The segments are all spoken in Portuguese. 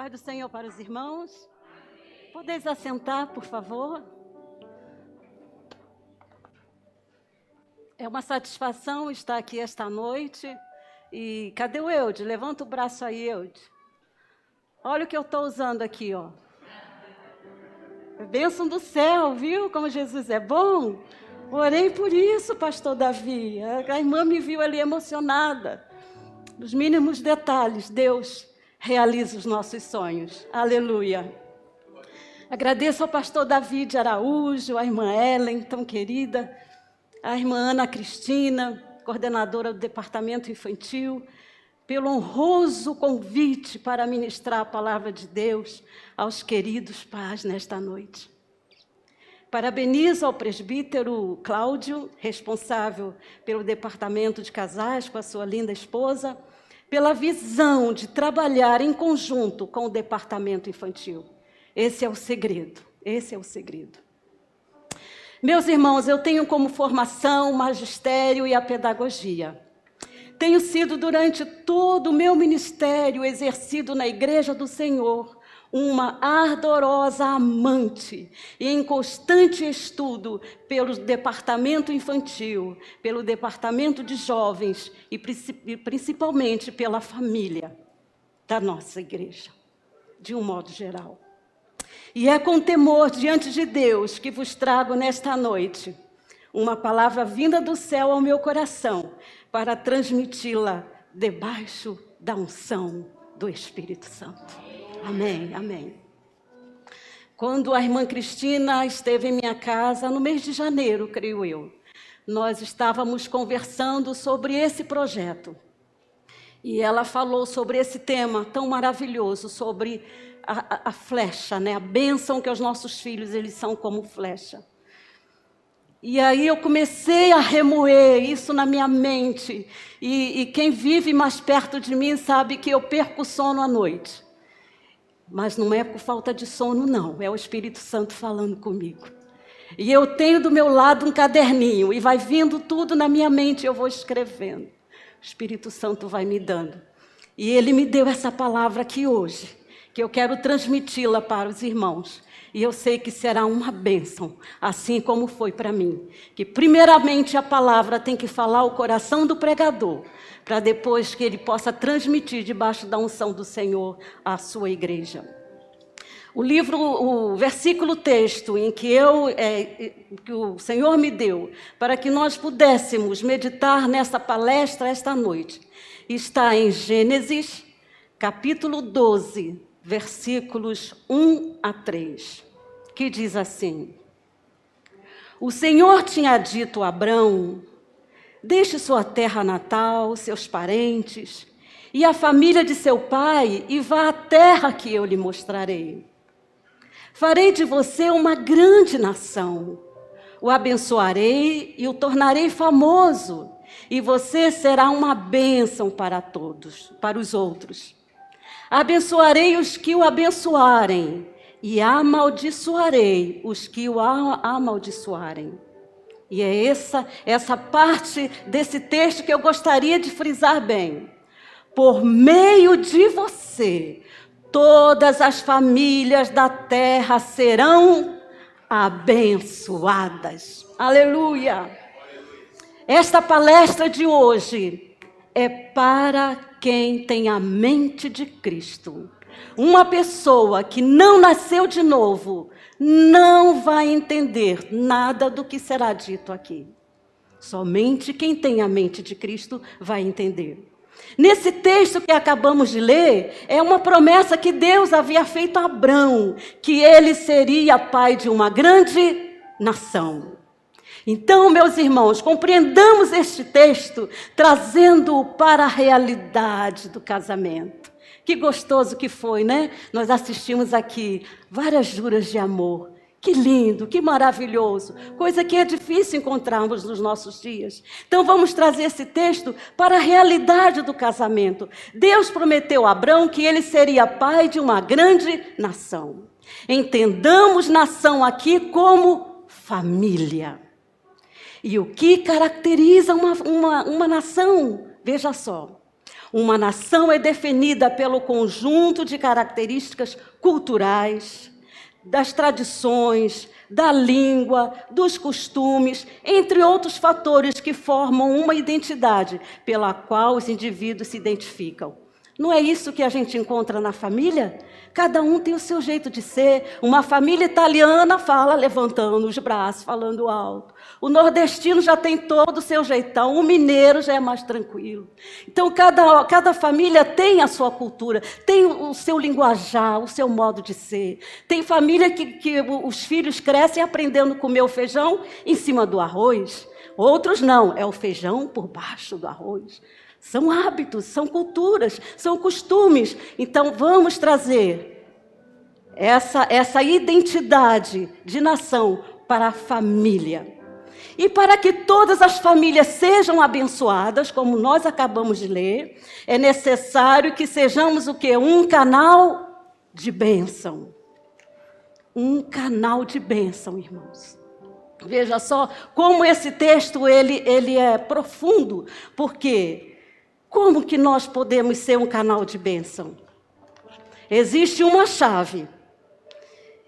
Paz do Senhor para os irmãos. Podeis assentar, por favor. É uma satisfação estar aqui esta noite. E cadê o Eude? Levanta o braço aí, Eude. Olha o que eu estou usando aqui, ó. É bênção do céu, viu? Como Jesus é bom. Orei por isso, pastor Davi. A irmã me viu ali emocionada. Nos mínimos detalhes, Deus realiza os nossos sonhos. Aleluia. Agradeço ao pastor Davi de Araújo, a irmã Ellen, tão querida, a irmã Ana Cristina, coordenadora do Departamento Infantil, pelo honroso convite para ministrar a palavra de Deus aos queridos pais nesta noite. Parabenizo ao presbítero Cláudio, responsável pelo Departamento de Casais, com a sua linda esposa, pela visão de trabalhar em conjunto com o Departamento Infantil. Esse é o segredo, esse é o segredo. Meus irmãos, eu tenho como formação o magistério e a pedagogia. Tenho sido, durante todo o meu ministério exercido na Igreja do Senhor, uma ardorosa amante e em constante estudo pelo departamento infantil, pelo departamento de jovens e principalmente pela família da nossa igreja, de um modo geral. E é com temor diante de Deus que vos trago nesta noite uma palavra vinda do céu ao meu coração para transmiti-la debaixo da unção do Espírito Santo. Amém, amém. Quando a irmã Cristina esteve em minha casa, no mês de janeiro, creio eu, nós estávamos conversando sobre esse projeto. E ela falou sobre esse tema tão maravilhoso, sobre a flecha, né? A bênção que os nossos filhos, eles são como flecha. E aí eu comecei a remoer isso na minha mente. E quem vive mais perto de mim sabe que eu perco o sono à noite. Mas não é por falta de sono, não. É o Espírito Santo falando comigo. E eu tenho do meu lado um caderninho. E vai vindo tudo na minha mente. Eu vou escrevendo. O Espírito Santo vai me dando. E Ele me deu essa palavra aqui hoje. Que eu quero transmiti-la para os irmãos. E eu sei que será uma bênção. Assim como foi para mim. Que primeiramente a palavra tem que falar o coração do pregador. Para depois que ele possa transmitir debaixo da unção do Senhor à sua igreja. O versículo texto em que que o Senhor me deu, para que nós pudéssemos meditar nessa palestra esta noite, está em Gênesis, capítulo 12, versículos 1 a 3, que diz assim: O Senhor tinha dito a Abrão: deixe sua terra natal, seus parentes e a família de seu pai e vá à terra que eu lhe mostrarei. Farei de você uma grande nação. O abençoarei e o tornarei famoso, e você será uma bênção para todos, para os outros. Abençoarei os que o abençoarem e amaldiçoarei os que o amaldiçoarem. E é essa parte desse texto que eu gostaria de frisar bem. Por meio de você, todas as famílias da terra serão abençoadas. Aleluia! Esta palestra de hoje é para quem tem a mente de Cristo. Uma pessoa que não nasceu de novo não vai entender nada do que será dito aqui. Somente quem tem a mente de Cristo vai entender. Nesse texto que acabamos de ler, é uma promessa que Deus havia feito a Abrão, que ele seria pai de uma grande nação. Então, meus irmãos, compreendamos este texto, trazendo-o para a realidade do casamento. Que gostoso que foi, né? Nós assistimos aqui várias juras de amor. Que lindo, que maravilhoso. Coisa que é difícil encontrarmos nos nossos dias. Então vamos trazer esse texto para a realidade do casamento. Deus prometeu a Abrão que ele seria pai de uma grande nação. Entendamos nação aqui como família. E o que caracteriza uma nação? Veja só. Uma nação é definida pelo conjunto de características culturais, das tradições, da língua, dos costumes, entre outros fatores que formam uma identidade pela qual os indivíduos se identificam. Não é isso que a gente encontra na família? Cada um tem o seu jeito de ser. Uma família italiana fala levantando os braços, falando alto. O nordestino já tem todo o seu jeitão. O mineiro já é mais tranquilo. Então, cada família tem a sua cultura, tem o seu linguajar, o seu modo de ser. Tem família que os filhos crescem aprendendo a comer o feijão em cima do arroz. Outros não, é o feijão por baixo do arroz. São hábitos, são culturas, são costumes. Então, vamos trazer essa identidade de nação para a família. E para que todas as famílias sejam abençoadas, como nós acabamos de ler, é necessário que sejamos o quê? Um canal de bênção. Um canal de bênção, irmãos. Veja só como esse texto ele é profundo, porque como que nós podemos ser um canal de bênção? Existe uma chave,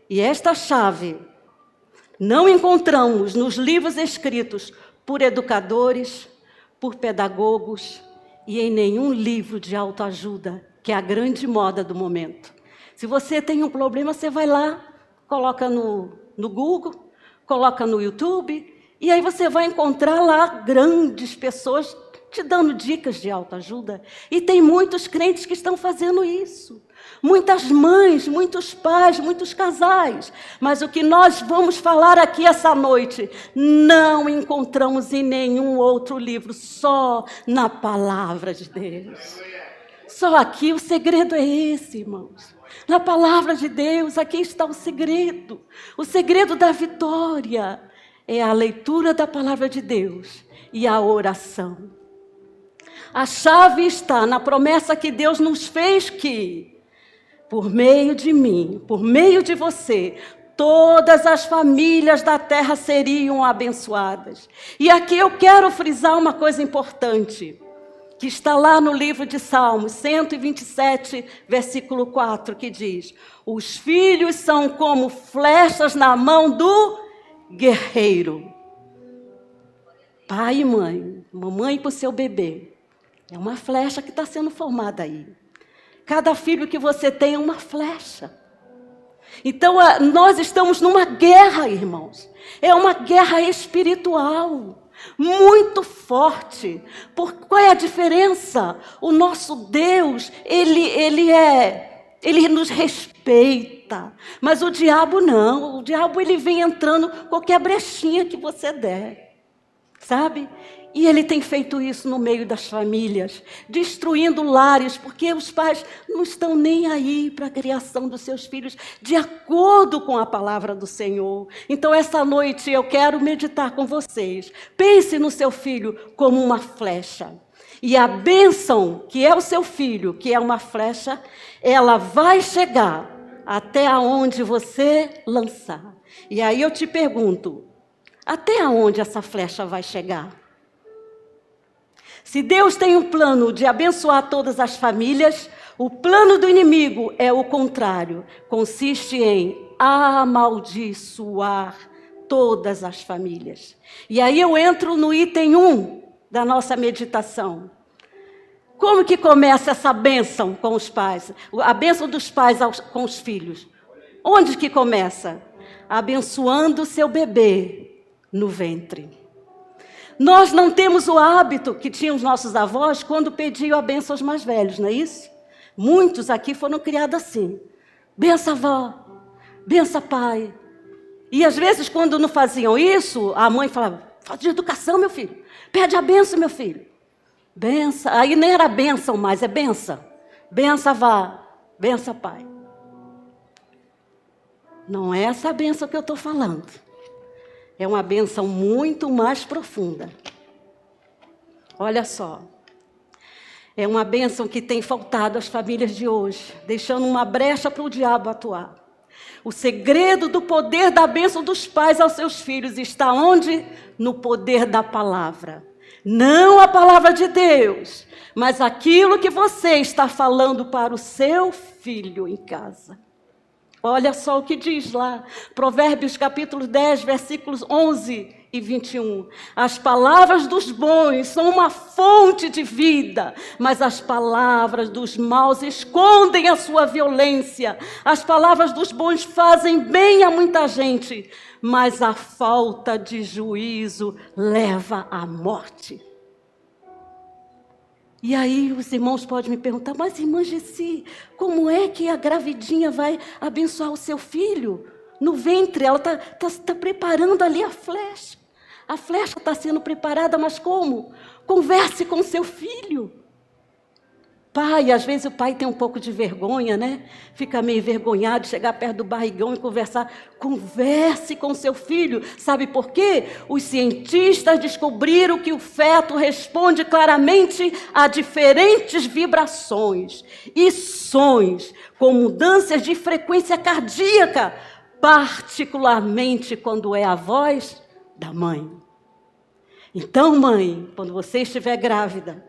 e esta chave não encontramos nos livros escritos por educadores, por pedagogos e em nenhum livro de autoajuda, que é a grande moda do momento. Se você tem um problema, você vai lá, coloca no Google, coloca no YouTube, e aí você vai encontrar lá grandes pessoas te dando dicas de autoajuda. E tem muitos crentes que estão fazendo isso. Muitas mães, muitos pais, muitos casais. Mas o que nós vamos falar aqui essa noite, não encontramos em nenhum outro livro, só na palavra de Deus. Só aqui o segredo é esse, irmãos. Na palavra de Deus, aqui está o segredo. O segredo da vitória é a leitura da palavra de Deus e a oração. A chave está na promessa que Deus nos fez que, por meio de mim, por meio de você, todas as famílias da terra seriam abençoadas. E aqui eu quero frisar uma coisa importante, que está lá no livro de Salmos, 127, versículo 4, que diz: os filhos são como flechas na mão do guerreiro. Pai e mãe, mamãe para o seu bebê. É uma flecha que está sendo formada aí. Cada filho que você tem é uma flecha. Então, nós estamos numa guerra, irmãos. É uma guerra espiritual, muito forte. Qual é a diferença? O nosso Deus, ele nos respeita. Mas o diabo não. O diabo ele vem entrando qualquer brechinha que você der. Sabe? E ele tem feito isso no meio das famílias, destruindo lares, porque os pais não estão nem aí para a criação dos seus filhos, de acordo com a palavra do Senhor. Então, essa noite eu quero meditar com vocês. Pense no seu filho como uma flecha. E a bênção, que é o seu filho, que é uma flecha, ela vai chegar até aonde você lançar. E aí eu te pergunto, até aonde essa flecha vai chegar? Se Deus tem um plano de abençoar todas as famílias, o plano do inimigo é o contrário. Consiste em amaldiçoar todas as famílias. E aí eu entro no item 1 da nossa meditação. Como que começa essa bênção com os pais? A bênção dos pais com os filhos. Onde que começa? Abençoando o seu bebê no ventre. Nós não temos o hábito que tinham os nossos avós quando pediam a bênção aos mais velhos, não é isso? Muitos aqui foram criados assim. Bença avó, bença pai. E às vezes quando não faziam isso, a mãe falava, falta de educação, meu filho. Pede a bênção, meu filho. Bença. Aí nem era bênção mais, é bença. Bença avó, bença pai. Não é essa bênção que eu estou falando. É uma bênção muito mais profunda. Olha só. É uma bênção que tem faltado às famílias de hoje, deixando uma brecha para o diabo atuar. O segredo do poder da bênção dos pais aos seus filhos está onde? No poder da palavra. Não a palavra de Deus, mas aquilo que você está falando para o seu filho em casa. Olha só o que diz lá, Provérbios capítulo 10, versículos 11 e 21. As palavras dos bons são uma fonte de vida, mas as palavras dos maus escondem a sua violência. As palavras dos bons fazem bem a muita gente, mas a falta de juízo leva à morte. E aí os irmãos podem me perguntar, mas irmã Gessi, como é que a gravidinha vai abençoar o seu filho? No ventre, ela está preparando ali a flecha. A flecha está sendo preparada, mas como? Converse com seu filho. Pai, às vezes o pai tem um pouco de vergonha, né? Fica meio envergonhado de chegar perto do barrigão e conversar. Converse com seu filho. Sabe por quê? Os cientistas descobriram que o feto responde claramente a diferentes vibrações e sons, com mudanças de frequência cardíaca, particularmente quando é a voz da mãe. Então, mãe, quando você estiver grávida,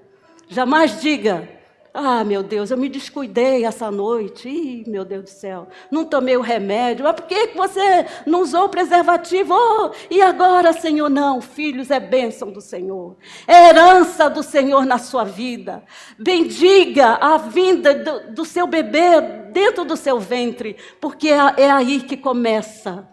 jamais diga: ah, meu Deus, eu me descuidei essa noite. Ih, meu Deus do céu, não tomei o remédio. Mas por que você não usou o preservativo? Oh, e agora, Senhor? Não, filhos, é bênção do Senhor. É herança do Senhor na sua vida. Bendiga a vinda do seu bebê dentro do seu ventre, porque é aí que começa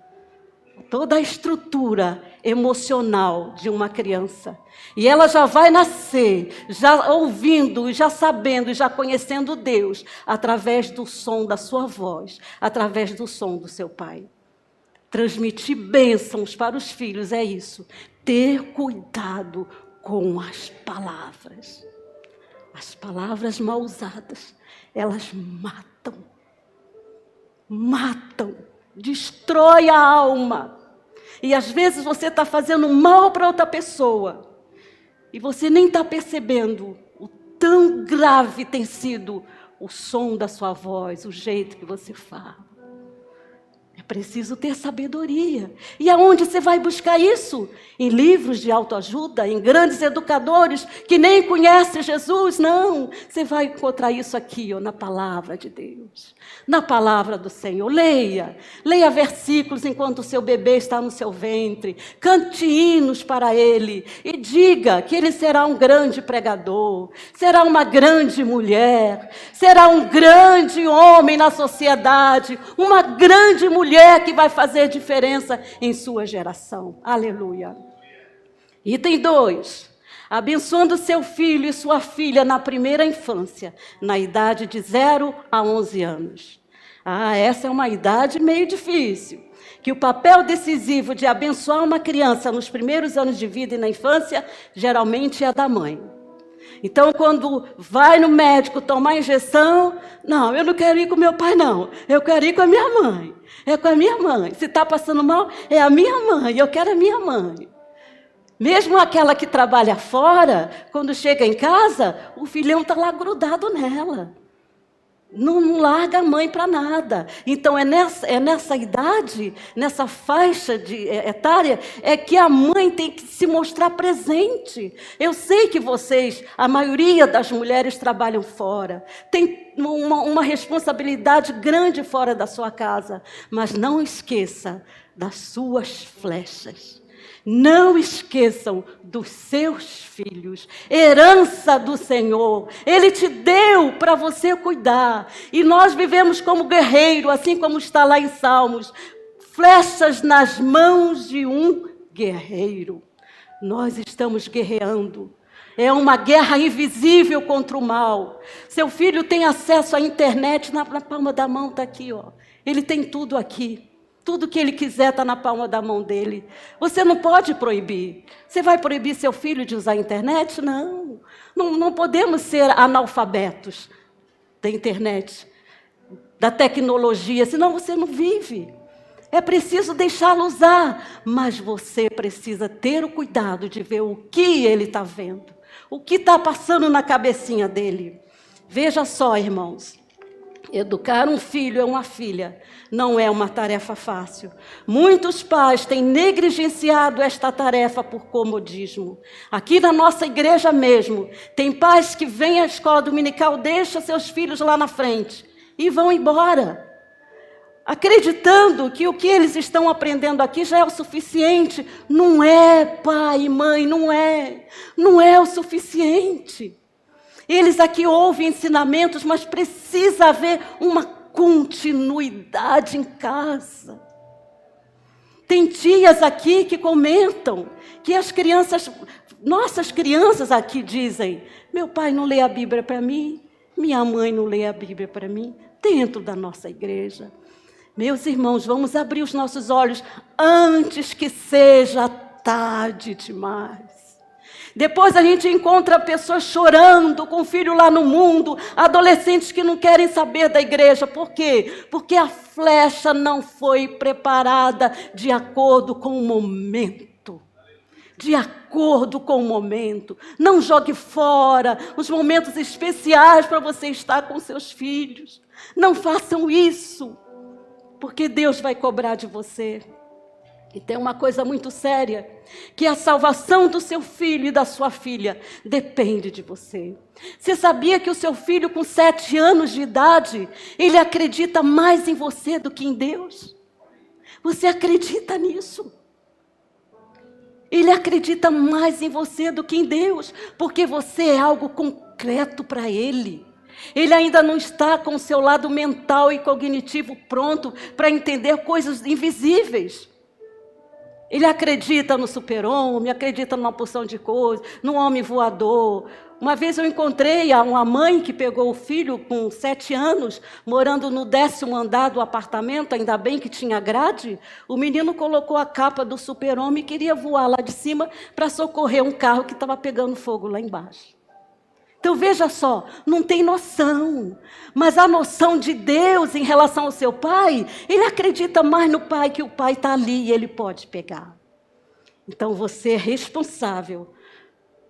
toda a estrutura emocional de uma criança. E ela já vai nascer, já ouvindo, já sabendo, já conhecendo Deus, através do som da sua voz, através do som do seu pai. Transmitir bênçãos para os filhos é isso. Ter cuidado com as palavras. As palavras mal usadas, elas matam. Matam. Destrói a alma. E às vezes você está fazendo mal para outra pessoa. E você nem está percebendo o tão grave tem sido o som da sua voz, o jeito que você fala. É preciso ter sabedoria. E aonde você vai buscar isso? Em livros de autoajuda, em grandes educadores que nem conhecem Jesus? Não. Você vai encontrar isso aqui, ó, na palavra de Deus. Na palavra do Senhor. Leia. Leia versículos enquanto o seu bebê está no seu ventre. Cante hinos para ele. E diga que ele será um grande pregador. Será uma grande mulher. Será um grande homem na sociedade. Uma grande mulher que vai fazer diferença em sua geração. Aleluia. Item 2. Abençoando seu filho e sua filha na primeira infância, na idade de 0 a 11 anos. Essa é uma idade meio difícil. Que o papel decisivo de abençoar uma criança nos primeiros anos de vida e na infância, geralmente é da mãe. Então, quando vai no médico tomar injeção, não, eu não quero ir com meu pai, não. Eu quero ir com a minha mãe. É com a minha mãe. Se está passando mal, é a minha mãe. Eu quero a minha mãe. Mesmo aquela que trabalha fora, quando chega em casa, o filhão está lá grudado nela. Não larga a mãe para nada. Então, é nessa idade, nessa faixa etária, é que a mãe tem que se mostrar presente. Eu sei que vocês, a maioria das mulheres trabalham fora, tem uma responsabilidade grande fora da sua casa, mas não esqueça das suas flechas. Não esqueçam dos seus filhos, herança do Senhor. Ele te deu para você cuidar. E nós vivemos como guerreiro, assim como está lá em Salmos. Flechas nas mãos de um guerreiro. Nós estamos guerreando. É uma guerra invisível contra o mal. Seu filho tem acesso à internet na palma da mão, está aqui, ó. Ele tem tudo aqui. Tudo que ele quiser está na palma da mão dele. Você não pode proibir. Você vai proibir seu filho de usar a internet? Não. Não podemos ser analfabetos da internet, da tecnologia, senão você não vive. É preciso deixá-lo usar, mas você precisa ter o cuidado de ver o que ele está vendo, o que está passando na cabecinha dele. Veja só, irmãos. Educar um filho ou uma filha não é uma tarefa fácil. Muitos pais têm negligenciado esta tarefa por comodismo. Aqui na nossa igreja mesmo, tem pais que vêm à escola dominical, deixam seus filhos lá na frente e vão embora, acreditando que o que eles estão aprendendo aqui já é o suficiente. Não é, pai e mãe, não é o suficiente. Eles aqui ouvem ensinamentos, mas precisa haver uma continuidade em casa. Tem tias aqui que comentam que as crianças, nossas crianças aqui dizem: meu pai não lê a Bíblia para mim, minha mãe não lê a Bíblia para mim, dentro da nossa igreja. Meus irmãos, vamos abrir os nossos olhos antes que seja tarde demais. Depois a gente encontra pessoas chorando com o filho lá no mundo, adolescentes que não querem saber da igreja. Por quê? Porque a flecha não foi preparada de acordo com o momento. De acordo com o momento. Não jogue fora os momentos especiais para você estar com seus filhos. Não façam isso, porque Deus vai cobrar de você. E tem uma coisa muito séria, que a salvação do seu filho e da sua filha depende de você. Você sabia que o seu filho com 7 anos de idade, ele acredita mais em você do que em Deus? Você acredita nisso? Ele acredita mais em você do que em Deus, porque você é algo concreto para ele. Ele ainda não está com o seu lado mental e cognitivo pronto para entender coisas invisíveis. Ele acredita no super-homem, acredita numa porção de coisas, no homem voador. Uma vez eu encontrei uma mãe que pegou o filho com 7 anos, morando no 10º andar do apartamento, ainda bem que tinha grade. O menino colocou a capa do super-homem e queria voar lá de cima para socorrer um carro que estava pegando fogo lá embaixo. Então veja só, não tem noção, mas a noção de Deus em relação ao seu pai, ele acredita mais no pai, que o pai está ali e ele pode pegar. Então você é responsável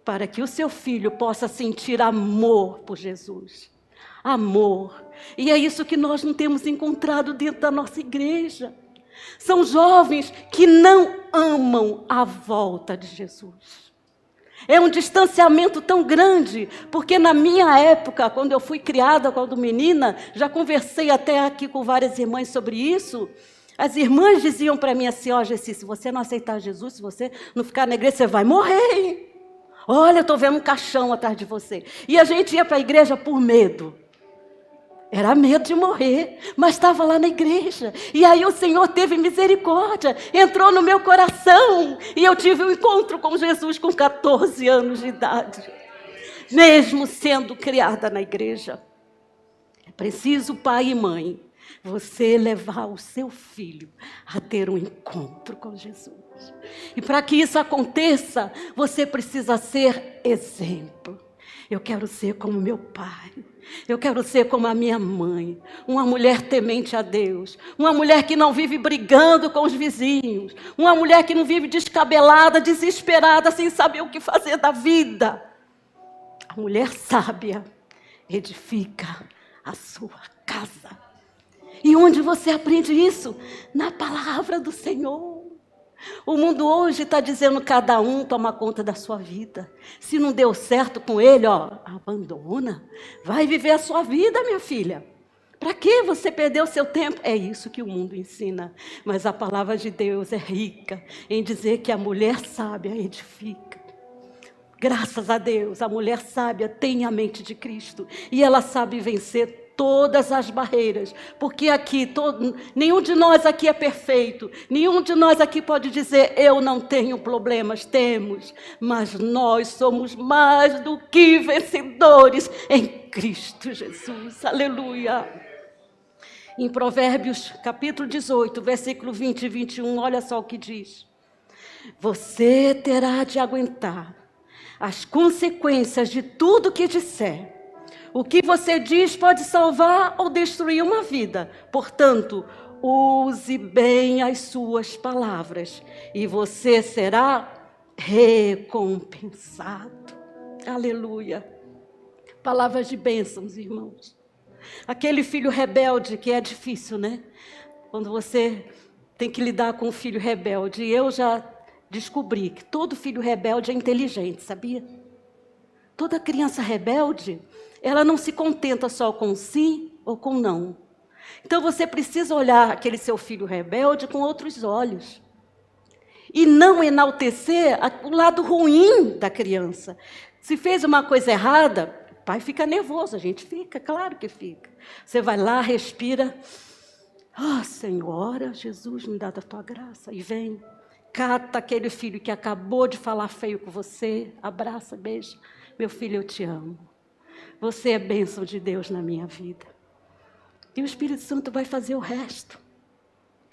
para que o seu filho possa sentir amor por Jesus. Amor. E é isso que nós não temos encontrado dentro da nossa igreja. São jovens que não amam a volta de Jesus. É um distanciamento tão grande, porque na minha época, quando eu fui criada, quando menina, já conversei até aqui com várias irmãs sobre isso. As irmãs diziam para mim assim: ó, Gessi, se você não aceitar Jesus, se você não ficar na igreja, você vai morrer. Olha, eu estou vendo um caixão atrás de você. E a gente ia para a igreja por medo. Era medo de morrer, mas estava lá na igreja. E aí o Senhor teve misericórdia, entrou no meu coração. E eu tive um encontro com Jesus com 14 anos de idade. Mesmo sendo criada na igreja. É preciso, pai e mãe, você levar o seu filho a ter um encontro com Jesus. E para que isso aconteça, você precisa ser exemplo. Eu quero ser como meu pai. Eu quero ser como a minha mãe, uma mulher temente a Deus, uma mulher que não vive brigando com os vizinhos, uma mulher que não vive descabelada, desesperada, sem saber o que fazer da vida. A mulher sábia edifica a sua casa. E onde você aprende isso? Na palavra do Senhor. O mundo hoje está dizendo: cada um toma conta da sua vida. Se não deu certo com ele, abandona. Vai viver a sua vida, minha filha. Para que você perdeu o seu tempo? É isso que o mundo ensina. Mas a palavra de Deus é rica em dizer que a mulher sábia edifica. Graças a Deus, a mulher sábia tem a mente de Cristo. E ela sabe vencer todas as barreiras, porque aqui, nenhum de nós aqui é perfeito, nenhum de nós aqui pode dizer: eu não tenho problemas. Temos, mas nós somos mais do que vencedores em Cristo Jesus, aleluia. Em Provérbios capítulo 18, versículo 20 e 21, olha só o que diz: você terá de aguentar as consequências de tudo que disser. O que você diz pode salvar ou destruir uma vida. Portanto, use bem as suas palavras e você será recompensado. Aleluia. Palavras de bênçãos, irmãos. Aquele filho rebelde que é difícil, né? Quando você tem que lidar com um filho rebelde. E eu já descobri que todo filho rebelde é inteligente, sabia? Toda criança rebelde, ela não se contenta só com sim ou com não. Então você precisa olhar aquele seu filho rebelde com outros olhos. E não enaltecer o lado ruim da criança. Se fez uma coisa errada, o pai fica nervoso, a gente fica, claro que fica. Você vai lá, respira. Senhora, Jesus, me dá da tua graça. E vem, cata aquele filho que acabou de falar feio com você, abraça, beija. Meu filho, eu te amo. Você é bênção de Deus na minha vida. E o Espírito Santo vai fazer o resto.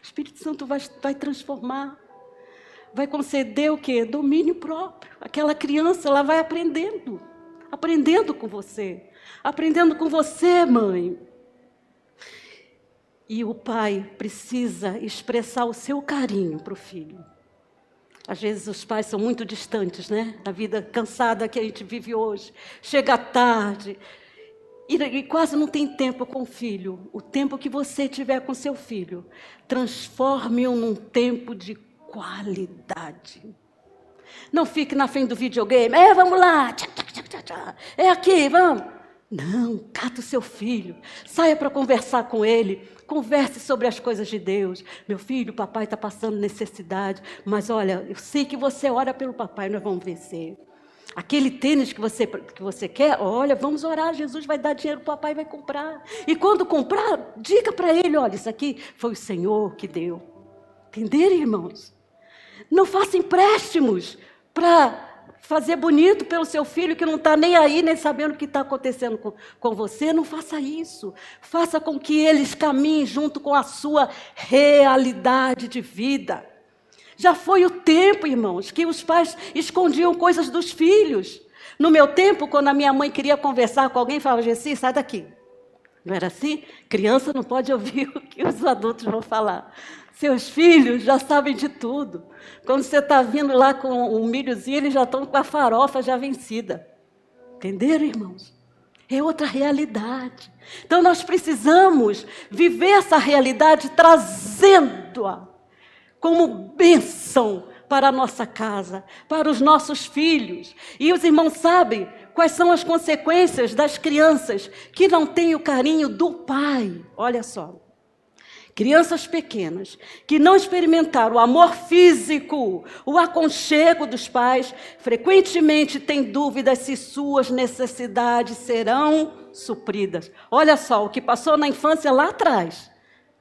O Espírito Santo vai transformar. Vai conceder o quê? Domínio próprio. Aquela criança, ela vai aprendendo. Aprendendo com você. Aprendendo com você, mãe. E o pai precisa expressar o seu carinho para o filho. Às vezes os pais são muito distantes, né? A vida cansada que a gente vive hoje. Chega tarde e quase não tem tempo com o filho. O tempo que você tiver com seu filho, transforme-o num tempo de qualidade. Não fique na frente do videogame. Vamos lá. É aqui, vamos. Não, cata o seu filho. Saia para conversar com ele. Converse sobre as coisas de Deus. Meu filho, o papai está passando necessidade. Mas olha, eu sei que você ora pelo papai, nós vamos vencer. Aquele tênis que você quer, olha, vamos orar, Jesus vai dar dinheiro, o papai vai comprar. E quando comprar, diga para ele, olha, isso aqui foi o Senhor que deu. Entenderam, irmãos? Não faça empréstimos para fazer bonito pelo seu filho que não está nem aí, nem sabendo o que está acontecendo com você. Não faça isso. Faça com que eles caminhem junto com a sua realidade de vida. Já foi o tempo, irmãos, que os pais escondiam coisas dos filhos. No meu tempo, quando a minha mãe queria conversar com alguém, falava, Gessi, sai daqui. Não era assim? Criança não pode ouvir o que os adultos vão falar. Seus filhos já sabem de tudo. Quando você está vindo lá com um milhozinho, eles já estão com a farofa já vencida. Entenderam, irmãos? É outra realidade. Então, nós precisamos viver essa realidade trazendo-a como bênção para a nossa casa, para os nossos filhos. E os irmãos sabem quais são as consequências das crianças que não têm o carinho do pai. Olha só. Crianças pequenas que não experimentaram o amor físico, o aconchego dos pais, frequentemente têm dúvidas se suas necessidades serão supridas. Olha só, o que passou na infância lá atrás,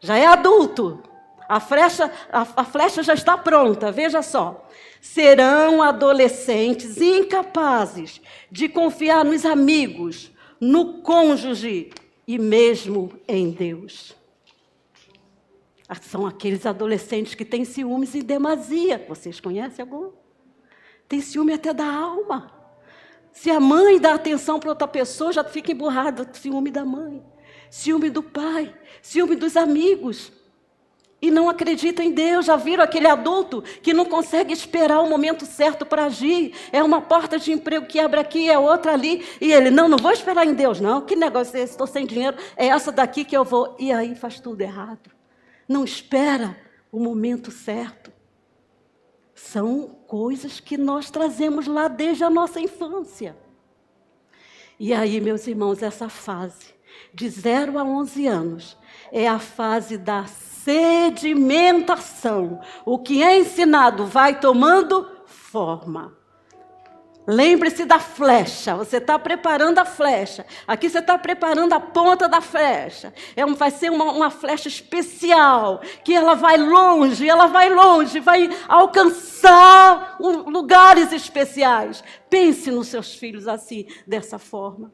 já é adulto. A flecha já está pronta, veja só. Serão adolescentes incapazes de confiar nos amigos, no cônjuge e mesmo em Deus. São aqueles adolescentes que têm ciúmes em demasia. Vocês conhecem algum? Tem ciúme até da alma. Se a mãe dá atenção para outra pessoa, já fica emburrada. Ciúme da mãe, ciúme do pai, ciúme dos amigos. E não acredita em Deus. Já viram aquele adulto que não consegue esperar o momento certo para agir? É uma porta de emprego que abre aqui, é outra ali. E ele, não vou esperar em Deus, não. Que negócio é esse? Estou sem dinheiro. É essa daqui que eu vou. E aí faz tudo errado. Não espera o momento certo. São coisas que nós trazemos lá desde a nossa infância. E aí, meus irmãos, essa fase de 0 a 11 anos é a fase da sedimentação. O que é ensinado vai tomando forma. Lembre-se da flecha. Você está preparando a flecha. Aqui você está preparando a ponta da flecha. Vai ser uma flecha especial, que ela vai longe, vai alcançar lugares especiais. Pense nos seus filhos assim, dessa forma.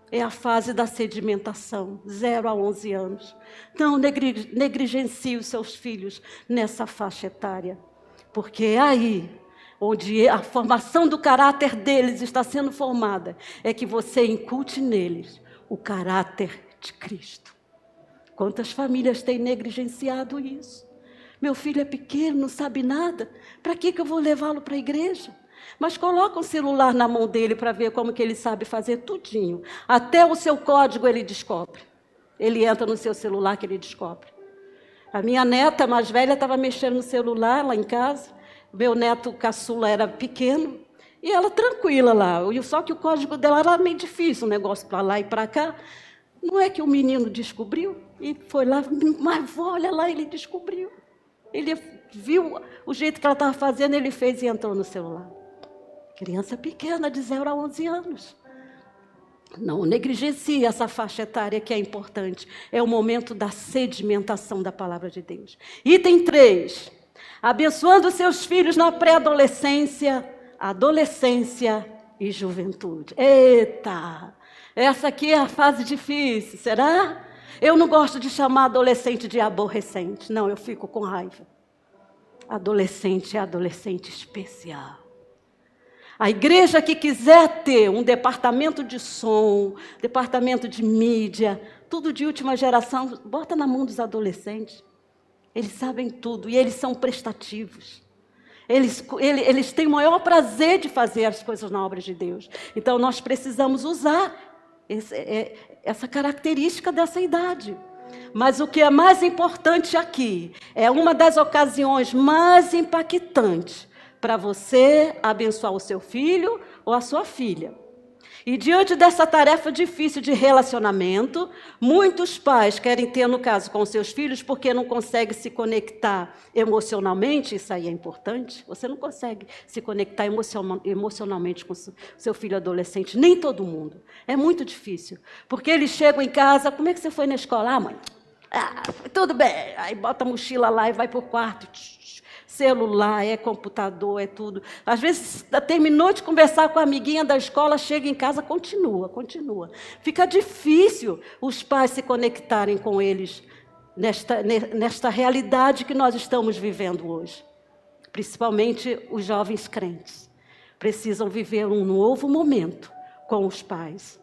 É a fase da sedimentação, 0 a 11 anos. Não negligencie os seus filhos nessa faixa etária, porque é aí onde a formação do caráter deles está sendo formada, é que você incute neles o caráter de Cristo. Quantas famílias têm negligenciado isso? Meu filho é pequeno, não sabe nada. Para que eu vou levá-lo para a igreja? Mas coloca um celular na mão dele para ver como que ele sabe fazer tudinho. Até o seu código ele descobre. Ele entra no seu celular que ele descobre. A minha neta mais velha estava mexendo no celular lá em casa. Meu neto caçula era pequeno. E ela tranquila lá. Só que o código dela era meio difícil, um negócio para lá e para cá. Não é que o menino descobriu? E foi lá, mas olha lá, ele descobriu. Ele viu o jeito que ela estava fazendo, ele fez e entrou no celular. Criança pequena, de 0 a 11 anos. Não negligencie essa faixa etária que é importante. É o momento da sedimentação da palavra de Deus. Item 3. Abençoando seus filhos na pré-adolescência, adolescência e juventude. Eita! Essa aqui é a fase difícil, será? Eu não gosto de chamar adolescente de aborrecente. Não, eu fico com raiva. Adolescente é adolescente especial. A igreja que quiser ter um departamento de som, departamento de mídia, tudo de última geração, bota na mão dos adolescentes. Eles sabem tudo e eles são prestativos. Eles têm o maior prazer de fazer as coisas na obra de Deus. Então, nós precisamos usar essa característica dessa idade. Mas o que é mais importante aqui, é uma das ocasiões mais impactantes para você abençoar o seu filho ou a sua filha. E diante dessa tarefa difícil de relacionamento, muitos pais querem ter, no caso, com seus filhos, porque não conseguem se conectar emocionalmente, isso aí é importante, você não consegue se conectar emocionalmente com seu filho adolescente, nem todo mundo, é muito difícil, porque eles chegam em casa, como é que você foi na escola? Ah, mãe, tudo bem, aí bota a mochila lá e vai para o quarto, celular, é computador, é tudo. Às vezes, terminou de conversar com a amiguinha da escola, chega em casa, continua. Fica difícil os pais se conectarem com eles nesta realidade que nós estamos vivendo hoje. Principalmente os jovens crentes. Precisam viver um novo momento com os pais.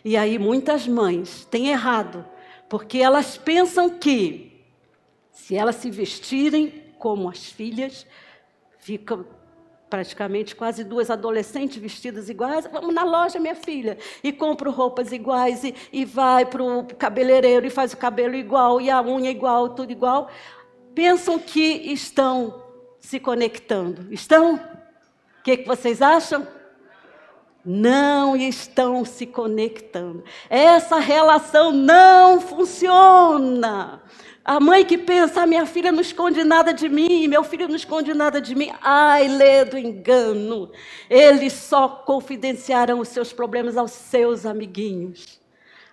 E aí muitas mães têm errado, porque elas pensam que, se elas se vestirem como as filhas, ficam praticamente quase 2 adolescentes vestidas iguais. Vamos na loja, minha filha, e compro roupas iguais, e vai para o cabeleireiro e faz o cabelo igual, e a unha igual, tudo igual. Pensam que estão se conectando. Estão? O que vocês acham? Não estão se conectando. Essa relação não funciona. A mãe que pensa, minha filha não esconde nada de mim, meu filho não esconde nada de mim. Ai, lê do engano. Eles só confidenciarão os seus problemas aos seus amiguinhos.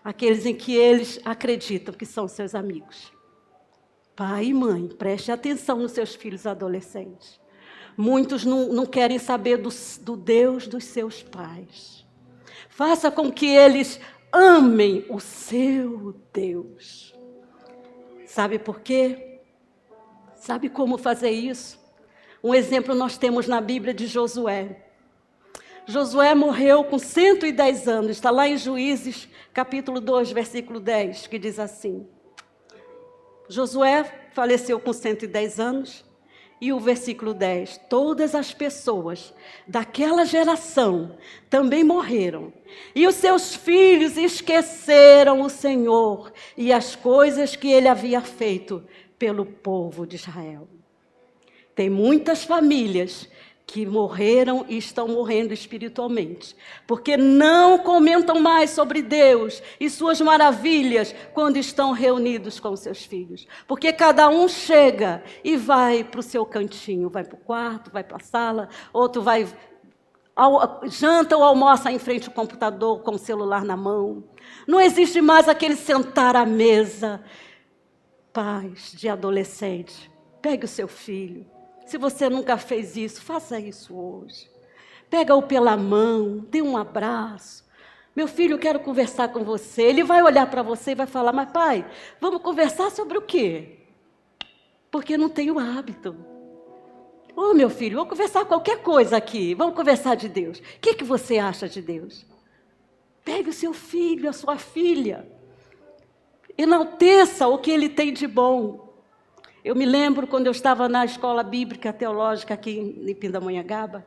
Aqueles em que eles acreditam que são seus amigos. Pai e mãe, preste atenção nos seus filhos adolescentes. Muitos não querem saber do Deus dos seus pais. Faça com que eles amem o seu Deus. Sabe por quê? Sabe como fazer isso? Um exemplo nós temos na Bíblia de Josué. Josué morreu com 110 anos. Está lá em Juízes, capítulo 2, versículo 10, que diz assim. Josué faleceu com 110 anos. E o versículo 10, todas as pessoas daquela geração também morreram. E os seus filhos esqueceram o Senhor e as coisas que ele havia feito pelo povo de Israel. Tem muitas famílias que morreram e estão morrendo espiritualmente, porque não comentam mais sobre Deus e suas maravilhas quando estão reunidos com seus filhos, porque cada um chega e vai para o seu cantinho, vai para o quarto, vai para a sala, outro vai, janta ou almoça em frente ao computador com o celular na mão. Não existe mais aquele sentar à mesa. Pais de adolescente, pegue o seu filho. Se você nunca fez isso, faça isso hoje. Pega-o pela mão, dê um abraço. Meu filho, eu quero conversar com você. Ele vai olhar para você e vai falar, mas pai, vamos conversar sobre o quê? Porque não tenho hábito. Ô meu filho, vamos conversar qualquer coisa aqui. Vamos conversar de Deus. O que você acha de Deus? Pegue o seu filho, a sua filha. Enalteça o que ele tem de bom. Eu me lembro quando eu estava na escola bíblica teológica aqui em Pindamonhangaba.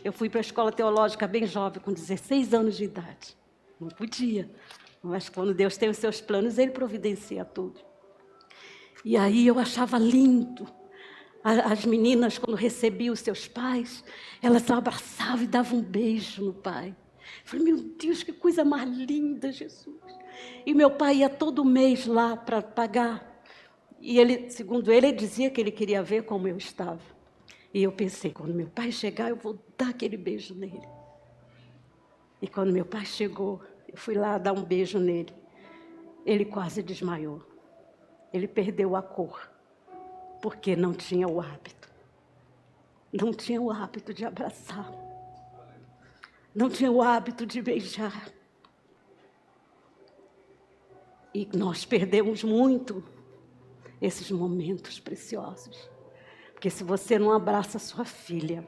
Eu fui para a escola teológica bem jovem, com 16 anos de idade. Não podia. Mas quando Deus tem os seus planos, Ele providencia tudo. E aí eu achava lindo. As meninas, quando recebiam os seus pais, elas abraçavam e davam um beijo no pai. Eu falei, meu Deus, que coisa mais linda, Jesus. E meu pai ia todo mês lá para pagar. E ele, segundo ele dizia que ele queria ver como eu estava. E eu pensei, quando meu pai chegar, eu vou dar aquele beijo nele. E quando meu pai chegou, eu fui lá dar um beijo nele. Ele quase desmaiou. Ele perdeu a cor. Porque não tinha o hábito. Não tinha o hábito de abraçar. Não tinha o hábito de beijar. E nós perdemos muito esses momentos preciosos. Porque se você não abraça a sua filha,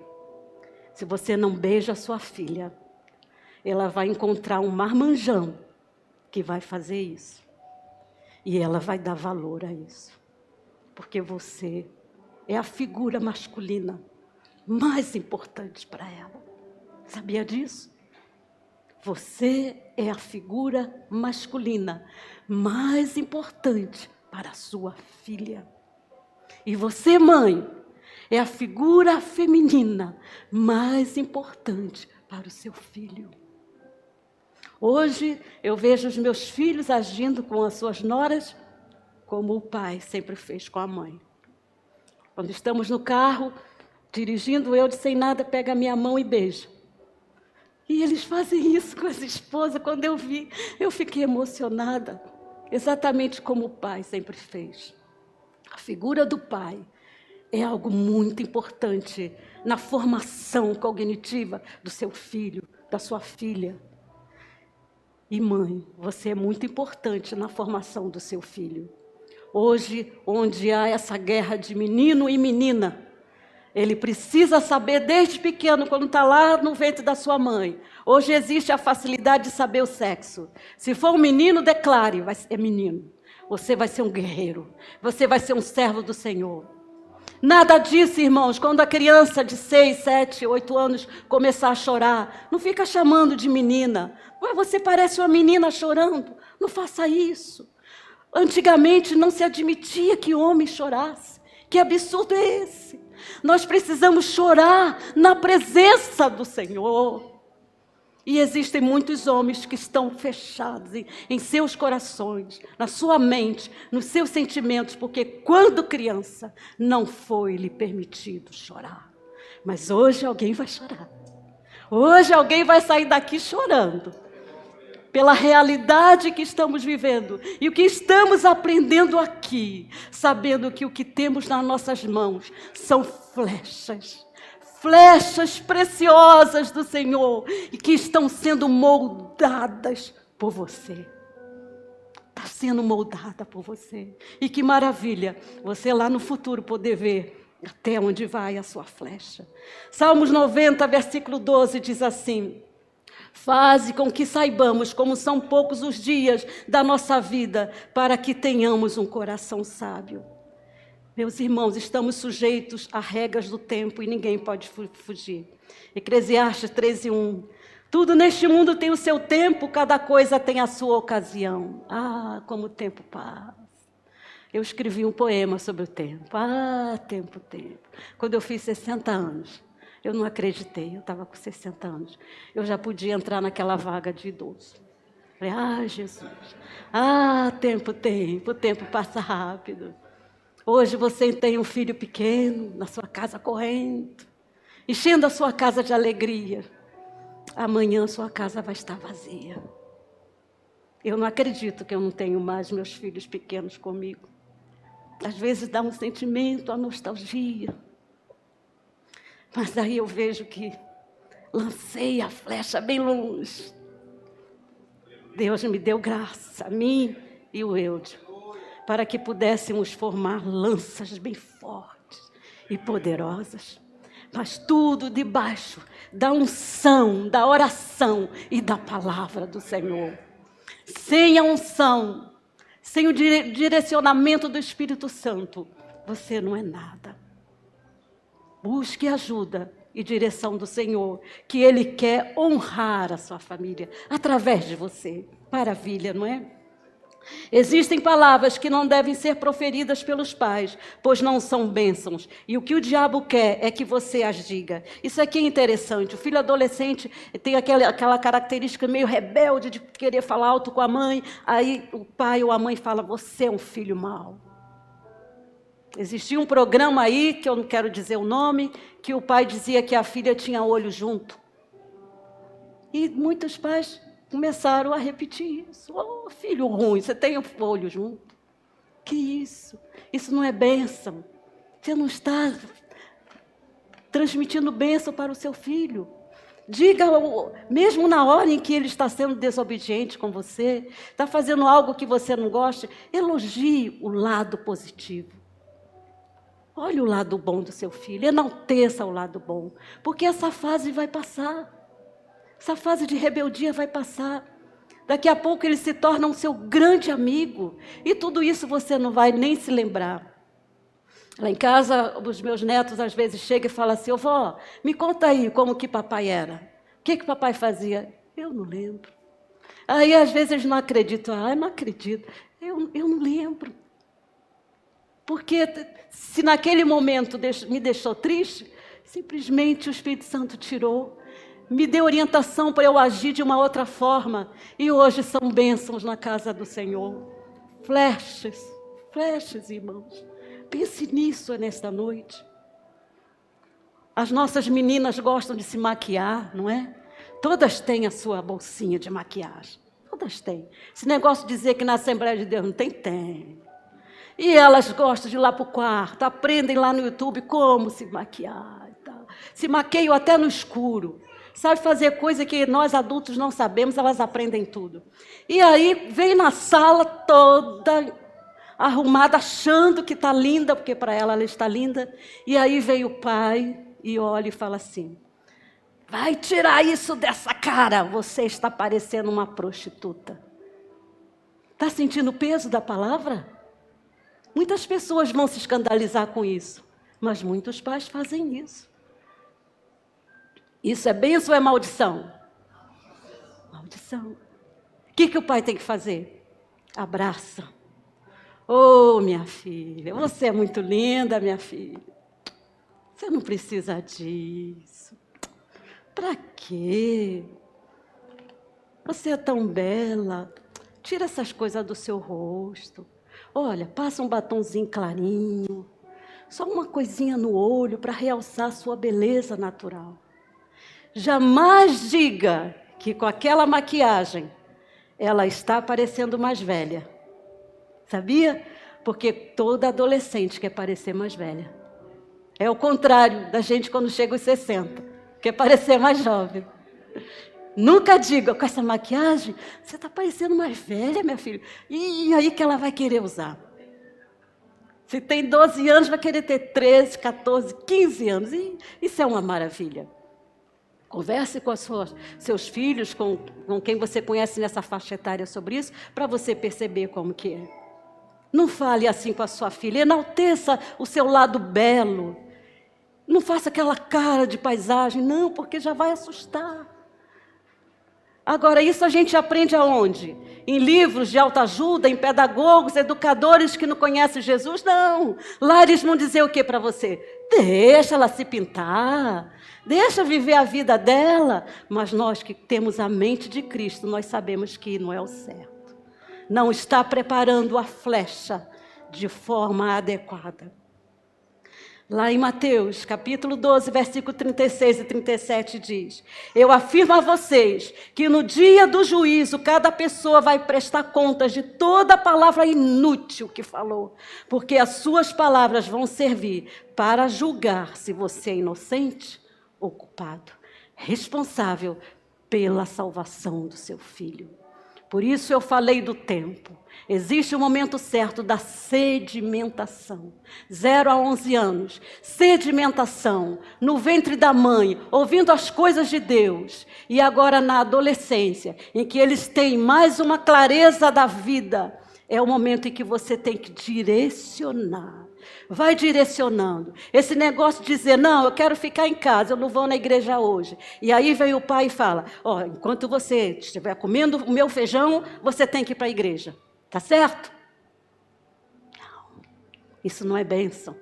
se você não beija a sua filha, ela vai encontrar um marmanjão que vai fazer isso. E ela vai dar valor a isso. Porque você é a figura masculina mais importante para ela. Sabia disso? Você é a figura masculina mais importante para a sua filha. E você, mãe, é a figura feminina mais importante para o seu filho. Hoje eu vejo os meus filhos agindo com as suas noras como o pai sempre fez com a mãe. Quando estamos no carro, dirigindo, eu sem nada, pega a minha mão e beija. E eles fazem isso com as esposas. Quando eu vi, eu fiquei emocionada. Exatamente como o pai sempre fez. A figura do pai é algo muito importante na formação cognitiva do seu filho, da sua filha. E mãe, você é muito importante na formação do seu filho. Hoje, onde há essa guerra de menino e menina, ele precisa saber desde pequeno, quando está lá no ventre da sua mãe. Hoje existe a facilidade de saber o sexo. Se for um menino, declare, é menino. Você vai ser um guerreiro. Você vai ser um servo do Senhor. Nada disso, irmãos, quando a criança de 6, 7, 8 anos começar a chorar, não fica chamando de menina. Você parece uma menina chorando. Não faça isso. Antigamente não se admitia que homem chorasse. Que absurdo é esse? Nós precisamos chorar na presença do Senhor. E existem muitos homens que estão fechados em seus corações, na sua mente, nos seus sentimentos, porque quando criança não foi lhe permitido chorar. Mas hoje alguém vai chorar. Hoje alguém vai sair daqui chorando. Pela realidade que estamos vivendo e o que estamos aprendendo aqui, sabendo que o que temos nas nossas mãos são flechas preciosas do Senhor e que estão sendo moldadas por você. Está sendo moldada por você. E que maravilha você lá no futuro poder ver até onde vai a sua flecha. Salmos 90, versículo 12 diz assim: faze com que saibamos como são poucos os dias da nossa vida, para que tenhamos um coração sábio. Meus irmãos, estamos sujeitos a regras do tempo e ninguém pode fugir. Eclesiastes 13:1. Tudo neste mundo tem o seu tempo, cada coisa tem a sua ocasião. Ah, como o tempo passa. Eu escrevi um poema sobre o tempo. Ah, tempo. Quando eu fiz 60 anos. Eu não acreditei, eu estava com 60 anos. Eu já podia entrar naquela vaga de idoso. Falei, Jesus. Tempo, o tempo passa rápido. Hoje você tem um filho pequeno na sua casa correndo, enchendo a sua casa de alegria. Amanhã a sua casa vai estar vazia. Eu não acredito que eu não tenho mais meus filhos pequenos comigo. Às vezes dá um sentimento, a nostalgia. Mas aí eu vejo que lancei a flecha bem longe. Deus me deu graça, a mim e o Eude, para que pudéssemos formar lanças bem fortes e poderosas. Mas tudo debaixo da unção, da oração e da palavra do Senhor. Sem a unção, sem o direcionamento do Espírito Santo, você não é nada. Busque ajuda e direção do Senhor, que Ele quer honrar a sua família através de você. Maravilha, não é? Existem palavras que não devem ser proferidas pelos pais, pois não são bênçãos. E o que o diabo quer é que você as diga. Isso aqui é interessante. O filho adolescente tem aquela característica meio rebelde de querer falar alto com a mãe. Aí o pai ou a mãe fala, você é um filho mau. Existia um programa aí, que eu não quero dizer o nome, que o pai dizia que a filha tinha olho junto. E muitos pais começaram a repetir isso. Oh, filho ruim, você tem o olho junto. Que isso? Isso não é bênção. Você não está transmitindo bênção para o seu filho. Diga, mesmo na hora em que ele está sendo desobediente com você, está fazendo algo que você não gosta, elogie o lado positivo. Olhe o lado bom do seu filho, enalteça o lado bom, porque essa fase vai passar. Essa fase de rebeldia vai passar. Daqui a pouco ele se torna um seu grande amigo. E tudo isso você não vai nem se lembrar. Lá em casa, os meus netos às vezes chegam e falam assim, vó, me conta aí como que papai era. O que papai fazia? Eu não lembro. Aí às vezes eles não acreditam. Eu não acredito. Eu não lembro. Porque se naquele momento me deixou triste, simplesmente o Espírito Santo tirou. Me deu orientação para eu agir de uma outra forma. E hoje são bênçãos na casa do Senhor. Flashes, irmãos. Pense nisso nesta noite. As nossas meninas gostam de se maquiar, não é? Todas têm a sua bolsinha de maquiagem. Todas têm. Esse negócio de dizer que na Assembleia de Deus não tem, tem. E elas gostam de ir lá para o quarto, aprendem lá no YouTube como se maquiar. E tal. Se maquiam até no escuro. Sabe fazer coisa que nós adultos não sabemos, elas aprendem tudo. E aí vem na sala toda arrumada, achando que está linda, porque para ela está linda. E aí vem o pai e olha e fala assim, vai tirar isso dessa cara, você está parecendo uma prostituta. Está sentindo o peso da palavra? Muitas pessoas vão se escandalizar com isso, mas muitos pais fazem isso. Isso é bênção ou é maldição? Maldição. O que o pai tem que fazer? Abraça. Oh, minha filha, você é muito linda, minha filha. Você não precisa disso. Para quê? Você é tão bela. Tira essas coisas do seu rosto. Olha, passa um batonzinho clarinho. Só uma coisinha no olho para realçar a sua beleza natural. Jamais diga que com aquela maquiagem ela está parecendo mais velha. Sabia? Porque toda adolescente quer parecer mais velha. É o contrário da gente quando chega aos 60. Quer parecer mais jovem. Nunca diga, com essa maquiagem, você está parecendo mais velha, minha filha. E aí que ela vai querer usar. Se tem 12 anos, vai querer ter 13, 14, 15 anos. E isso é uma maravilha. Converse com seus filhos, com quem você conhece nessa faixa etária sobre isso, para você perceber como que é. Não fale assim com a sua filha, enalteça o seu lado belo. Não faça aquela cara de paisagem, não, porque já vai assustar. Agora, isso a gente aprende aonde? Em livros de autoajuda, em pedagogos, educadores que não conhecem Jesus? Não. Lá eles vão dizer o que para você? Deixa ela se pintar, deixa viver a vida dela. Mas nós que temos a mente de Cristo, nós sabemos que não é o certo. Não está preparando a flecha de forma adequada. Lá em Mateus, capítulo 12, versículo 36 e 37 diz: eu afirmo a vocês que no dia do juízo, cada pessoa vai prestar contas de toda a palavra inútil que falou, porque as suas palavras vão servir para julgar se você é inocente ou culpado, responsável pela salvação do seu filho. Por isso eu falei do tempo. Existe o momento certo da sedimentação. 0 a 11 anos. Sedimentação. No ventre da mãe, ouvindo as coisas de Deus. E agora na adolescência, em que eles têm mais uma clareza da vida. É o momento em que você tem que direcionar. Vai direcionando. Esse negócio de dizer, não, eu quero ficar em casa, eu não vou na igreja hoje. E aí vem o pai e fala, ó, enquanto você estiver comendo o meu feijão, você tem que ir para a igreja. Tá certo? Não, isso não é bênção.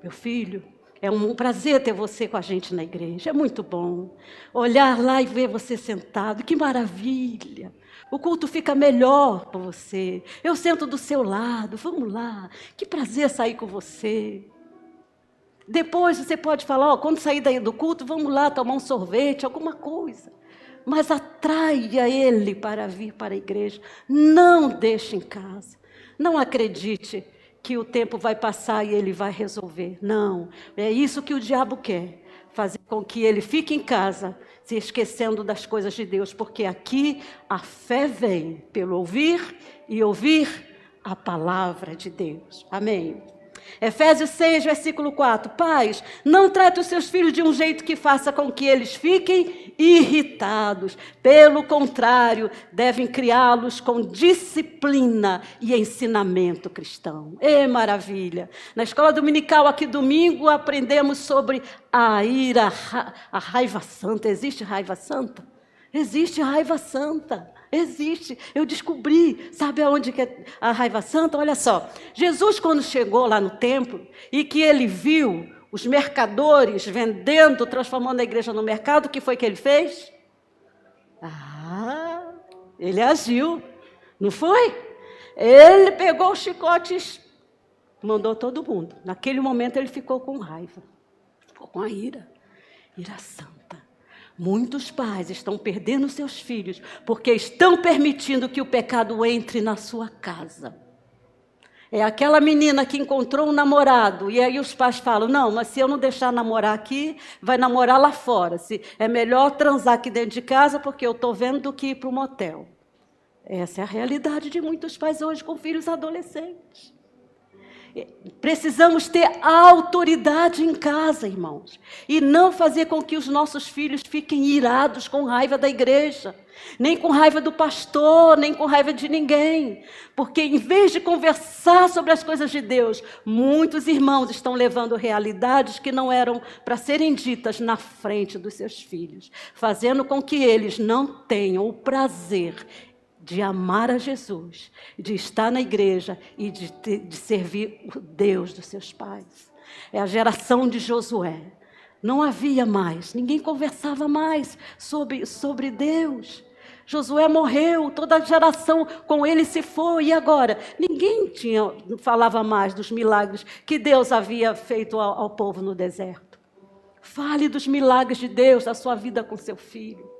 Meu filho, é um prazer ter você com a gente na igreja. É muito bom. Olhar lá e ver você sentado, que maravilha. O culto fica melhor para você. Eu sento do seu lado, vamos lá. Que prazer sair com você. Depois você pode falar, ó, quando sair daí do culto, vamos lá tomar um sorvete, alguma coisa. Mas atraia ele para vir para a igreja. Não deixe em casa. Não acredite que o tempo vai passar e ele vai resolver. Não, é isso que o diabo quer. Fazer com que ele fique em casa, se esquecendo das coisas de Deus. Porque aqui a fé vem pelo ouvir e ouvir a palavra de Deus. Amém. Efésios 6, versículo 4. Pais, não trate os seus filhos de um jeito que faça com que eles fiquem irritados. Pelo contrário, devem criá-los com disciplina e ensinamento cristão. Maravilha! Na escola dominical, aqui domingo, aprendemos sobre a ira, a raiva santa. Existe raiva santa? Existe raiva santa. Existe, eu descobri, sabe aonde que é a raiva santa? Olha só, Jesus quando chegou lá no templo e que ele viu os mercadores vendendo, transformando a igreja no mercado, o que foi que ele fez? Ele agiu, não foi? Ele pegou os chicotes, mandou todo mundo. Naquele momento ele ficou com raiva, ficou com a ira santa. Muitos pais estão perdendo seus filhos porque estão permitindo que o pecado entre na sua casa. É aquela menina que encontrou um namorado e aí os pais falam, não, mas se eu não deixar namorar aqui, vai namorar lá fora. É melhor transar aqui dentro de casa porque eu estou vendo do que ir para o motel. Essa é a realidade de muitos pais hoje com filhos adolescentes. Precisamos ter autoridade em casa, irmãos, e não fazer com que os nossos filhos fiquem irados com raiva da igreja, nem com raiva do pastor, nem com raiva de ninguém, porque em vez de conversar sobre as coisas de Deus, muitos irmãos estão levando realidades que não eram para serem ditas na frente dos seus filhos, fazendo com que eles não tenham o prazer de amar a Jesus, de estar na igreja e de servir o Deus dos seus pais. É a geração de Josué. Não havia mais, ninguém conversava mais sobre Deus. Josué morreu, toda a geração com ele se foi, e agora? Ninguém falava mais dos milagres que Deus havia feito ao povo no deserto. Fale dos milagres de Deus, da sua vida com seu filho.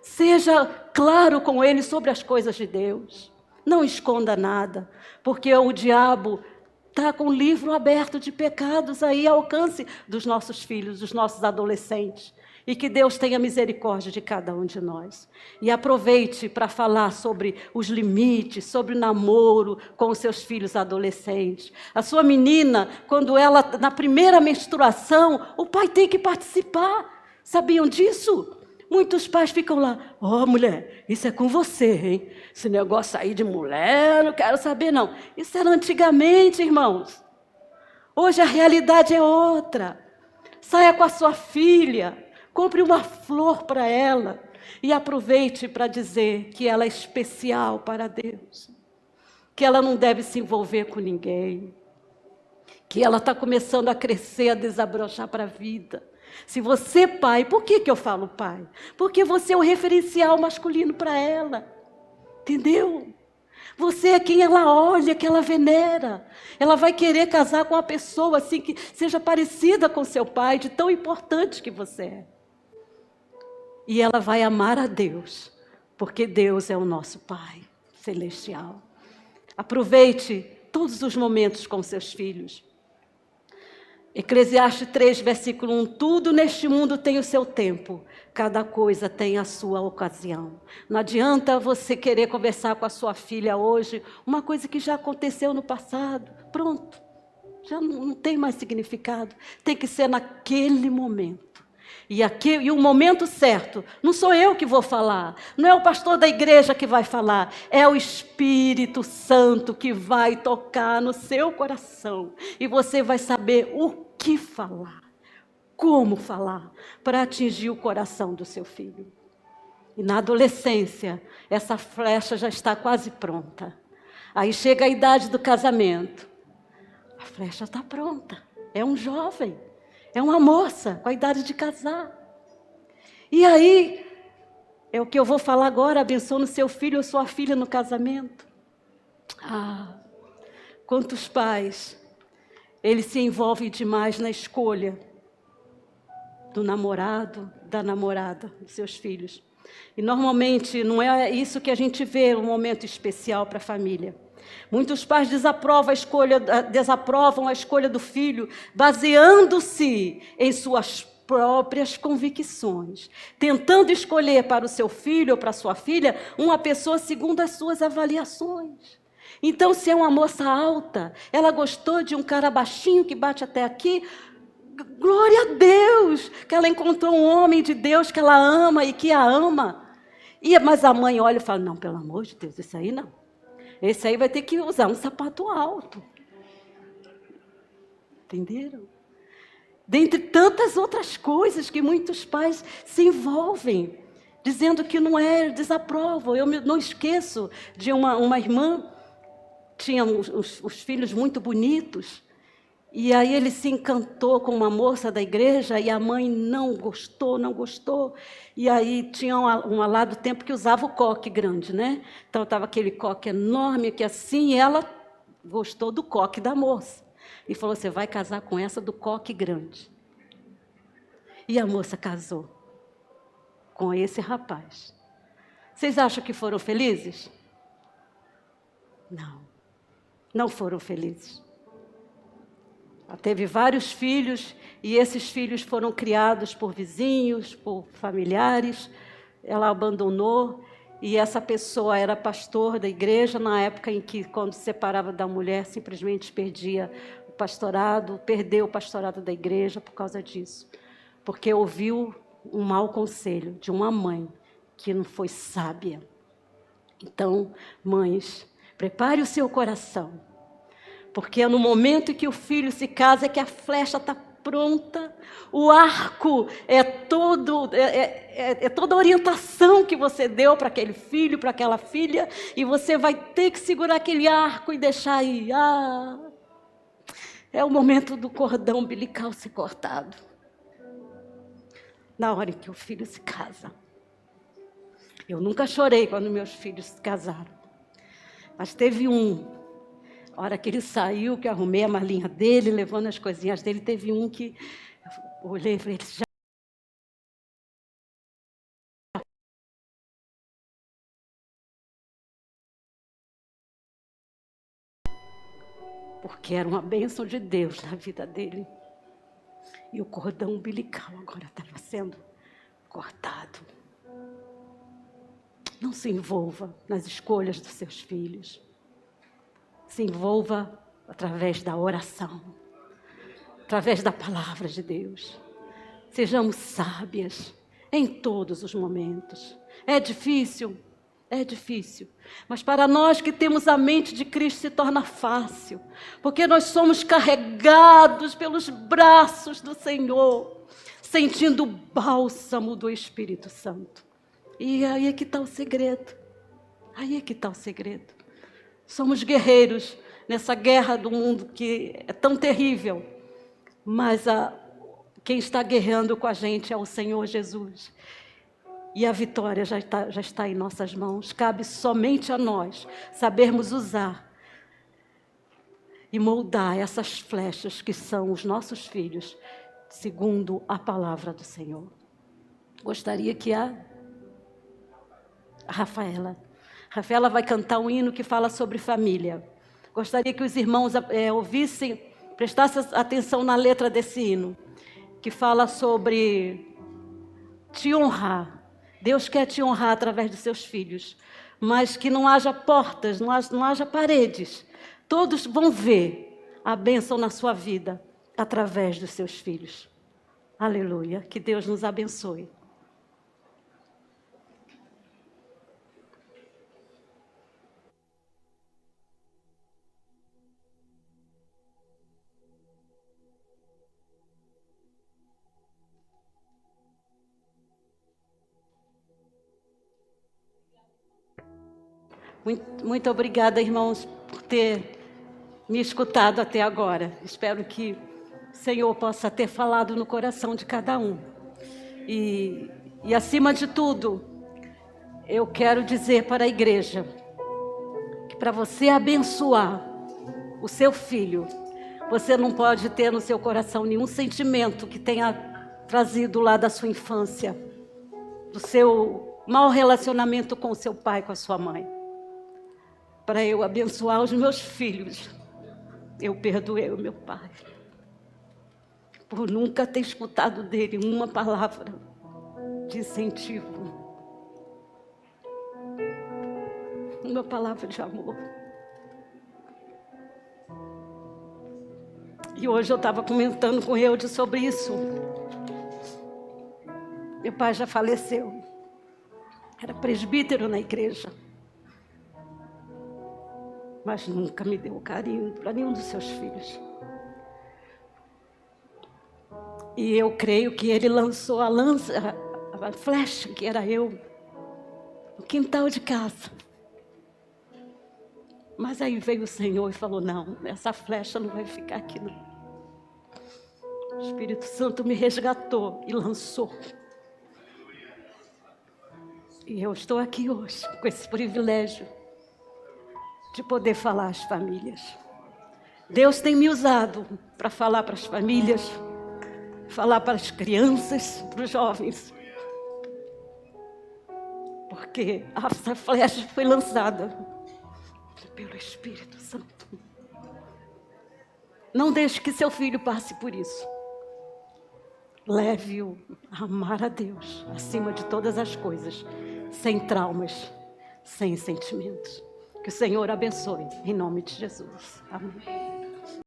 Seja claro com ele sobre as coisas de Deus. Não esconda nada, porque o diabo está com o livro aberto de pecados aí ao alcance dos nossos filhos, dos nossos adolescentes. E que Deus tenha misericórdia de cada um de nós. E aproveite para falar sobre os limites, sobre o namoro com os seus filhos adolescentes. A sua menina, quando ela, na primeira menstruação, o pai tem que participar. Sabiam disso? Muitos pais ficam lá, mulher, isso é com você, hein? Esse negócio aí de mulher, não quero saber não. Isso era antigamente, irmãos. Hoje a realidade é outra. Saia com a sua filha, compre uma flor para ela e aproveite para dizer que ela é especial para Deus. Que ela não deve se envolver com ninguém. Que ela está começando a crescer, a desabrochar para a vida. Se você, pai, por que eu falo pai? Porque você é o referencial masculino para ela. Entendeu? Você é quem ela olha, que ela venera. Ela vai querer casar com uma pessoa assim que seja parecida com seu pai, de tão importante que você é. E ela vai amar a Deus, porque Deus é o nosso Pai celestial. Aproveite todos os momentos com seus filhos. Eclesiastes 3, versículo 1, tudo neste mundo tem o seu tempo, cada coisa tem a sua ocasião. Não adianta você querer conversar com a sua filha hoje, uma coisa que já aconteceu no passado, pronto, já não tem mais significado, tem que ser naquele momento. E o momento certo, não sou eu que vou falar, não é o pastor da igreja que vai falar, é o Espírito Santo que vai tocar no seu coração. E você vai saber o que falar, como falar, para atingir o coração do seu filho. E na adolescência, essa flecha já está quase pronta. Aí chega a idade do casamento. A flecha está pronta. É um jovem, é uma moça com a idade de casar. E aí, é o que eu vou falar agora, abençoa seu filho ou sua filha no casamento. Quantos pais, eles se envolvem demais na escolha do namorado, da namorada, dos seus filhos. E normalmente não é isso que a gente vê, um momento especial para a família. Muitos pais desaprovam a escolha do filho, baseando-se em suas próprias convicções, tentando escolher para o seu filho ou para a sua filha uma pessoa segundo as suas avaliações. Então, se é uma moça alta, ela gostou de um cara baixinho que bate até aqui, glória a Deus, que ela encontrou um homem de Deus que ela ama e que a ama. Mas a mãe olha e fala, não, pelo amor de Deus, esse aí não. Esse aí vai ter que usar um sapato alto. Entenderam? Dentre tantas outras coisas que muitos pais se envolvem, dizendo que não é, desaprovam. Eu não esqueço de uma irmã, tinha os filhos muito bonitos, e aí ele se encantou com uma moça da igreja e a mãe não gostou. E aí tinha uma lá do tempo que usava o coque grande, né? Então estava aquele coque enorme que assim, e ela gostou do coque da moça. E falou, você vai casar com essa do coque grande. E a moça casou com esse rapaz. Vocês acham que foram felizes? Não foram felizes. Ela teve vários filhos e esses filhos foram criados por vizinhos, por familiares. Ela abandonou e essa pessoa era pastor da igreja na época em que, quando se separava da mulher, simplesmente perdia o pastorado, perdeu o pastorado da igreja por causa disso. Porque ouviu um mau conselho de uma mãe que não foi sábia. Então, mães, prepare o seu coração. Porque é no momento em que o filho se casa é que a flecha está pronta. O arco é toda a orientação que você deu para aquele filho, para aquela filha. E você vai ter que segurar aquele arco e deixar ir. É o momento do cordão umbilical ser cortado. Na hora em que o filho se casa. Eu nunca chorei quando meus filhos se casaram. Mas teve a hora que ele saiu, que eu arrumei a malinha dele, levando as coisinhas dele, teve um que eu olhei e falei, já. Porque era uma bênção de Deus na vida dele. E o cordão umbilical agora estava sendo cortado. Não se envolva nas escolhas dos seus filhos. Se envolva através da oração, através da palavra de Deus. Sejamos sábias em todos os momentos. É difícil, mas para nós que temos a mente de Cristo se torna fácil, porque nós somos carregados pelos braços do Senhor, sentindo o bálsamo do Espírito Santo. E aí é que está o segredo, Somos guerreiros nessa guerra do mundo que é tão terrível, mas quem está guerreando com a gente é o Senhor Jesus. E a vitória já está em nossas mãos. Cabe somente a nós sabermos usar e moldar essas flechas que são os nossos filhos, segundo a palavra do Senhor. Gostaria que a Rafaela vai cantar um hino que fala sobre família. Gostaria que os irmãos ouvissem, prestassem atenção na letra desse hino, que fala sobre te honrar. Deus quer te honrar através dos seus filhos, mas que não haja portas, não haja paredes. Todos vão ver a bênção na sua vida através dos seus filhos. Aleluia. Que Deus nos abençoe. Muito obrigada, irmãos, por ter me escutado até agora. Espero que o Senhor possa ter falado no coração de cada um. E acima de tudo, eu quero dizer para a igreja que para você abençoar o seu filho, você não pode ter no seu coração nenhum sentimento que tenha trazido lá da sua infância, do seu mau relacionamento com o seu pai, com a sua mãe. Para eu abençoar os meus filhos, eu perdoei o meu pai, por nunca ter escutado dele uma palavra de incentivo, uma palavra de amor. E hoje eu estava comentando com Eude sobre isso. Meu pai já faleceu, era presbítero na igreja, mas nunca me deu carinho para nenhum dos seus filhos. E eu creio que ele lançou a flecha, que era eu, no quintal de casa. Mas aí veio o Senhor e falou, não, essa flecha não vai ficar aqui não. O Espírito Santo me resgatou e lançou. E eu estou aqui hoje, com esse privilégio de poder falar às famílias. Deus tem me usado para falar para as famílias, falar para as crianças, para os jovens. Porque essa flecha foi lançada pelo Espírito Santo. Não deixe que seu filho passe por isso. Leve-o a amar a Deus acima de todas as coisas, sem traumas, sem sentimentos. Que o Senhor abençoe, em nome de Jesus. Amém.